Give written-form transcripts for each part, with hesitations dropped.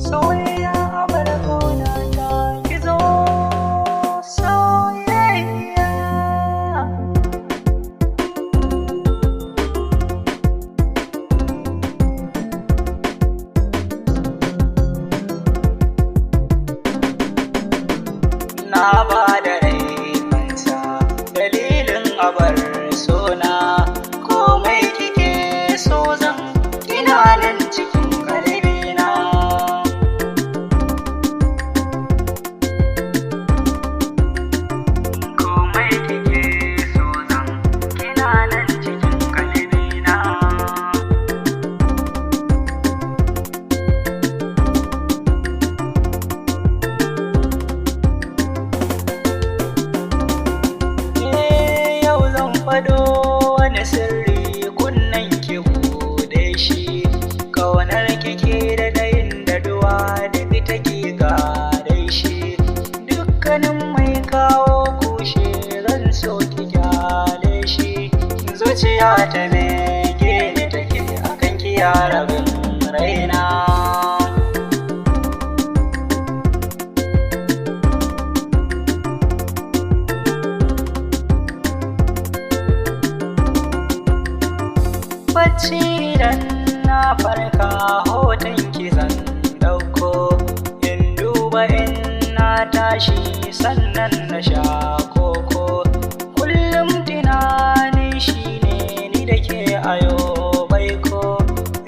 soyayya abar kauna ta ki zo soyayya. Na ba da rai fansa dalilin abar sona, komai kike so zan kina nan cikin kalbina. Komai kike so zan kina nan cikin kalbina. Yau zan fado wani sirri kunnen ki bude shi, kaunar kike da dayin da duwa duk take gare shi. Dukkanin mai kawo kushe zan so ki gyale shi, zuciya ta bege ni take akan ki ya rabin raina. Bacci idan na farka hoton ki zan dauko, in duba in na tashi sannan na sha koko. Kullum tunani shine ni da ke ayo baiko,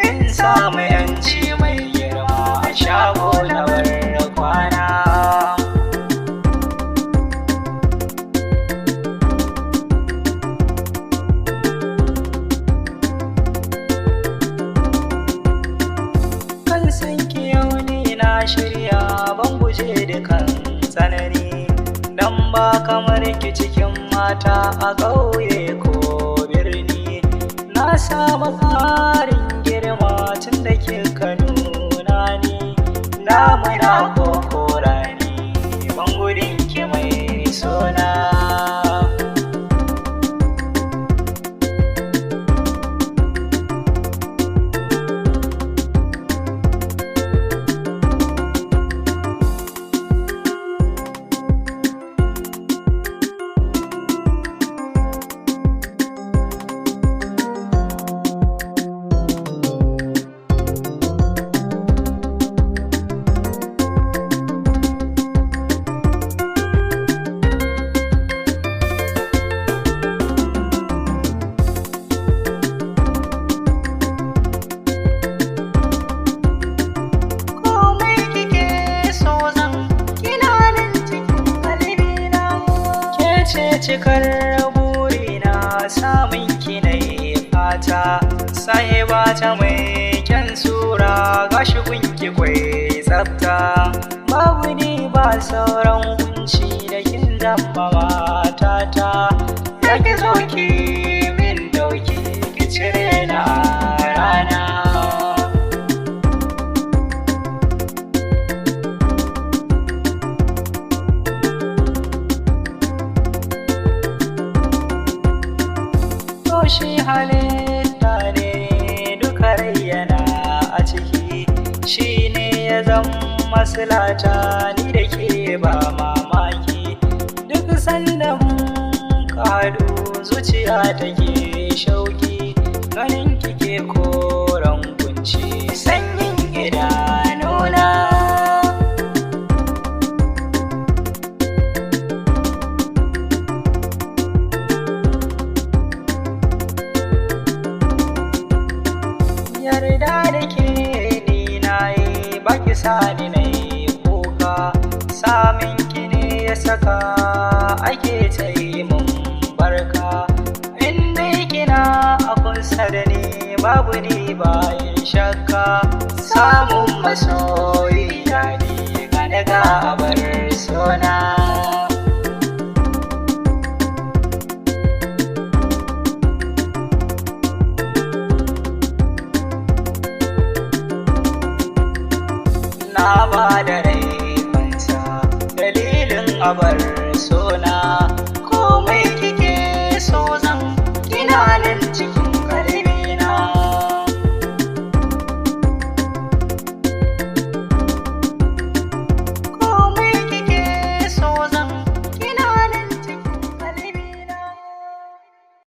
in samu yanci mai girma a shago na bar kwana. Shirya ban guje dukan tsanani, dan ba kamar ki cikin mata a ƙauye ko birni. Na samu ƙarin girma tun da kika nuna ni, damuna ko korani ban gudun ki mai sona. Cikar burina samun ki na fata, sahiba ta mai kyan sura gashi gunki kwai tsafta. Babu ni ba sauran kunci da kin zamba matata, ya ki zo ki min dauki ki cire na rana. Shi halitta ne duka rai yana a ciki, shi ne ya zama maslata ni da ke ba mamaki. Duk sanda mun kadu zuciya take shauki, ganin kike koren kunci sanyin idanuna. Yarda da ke ni na yi baki sani na yi kuka, samin ki ne ya saka ake ta yi mun barka. Inda kina a kusa da ni babu ni bayan shakka, samun masoyi daɗi ga daga abar sona. Na ba da rai fansa dalilin abar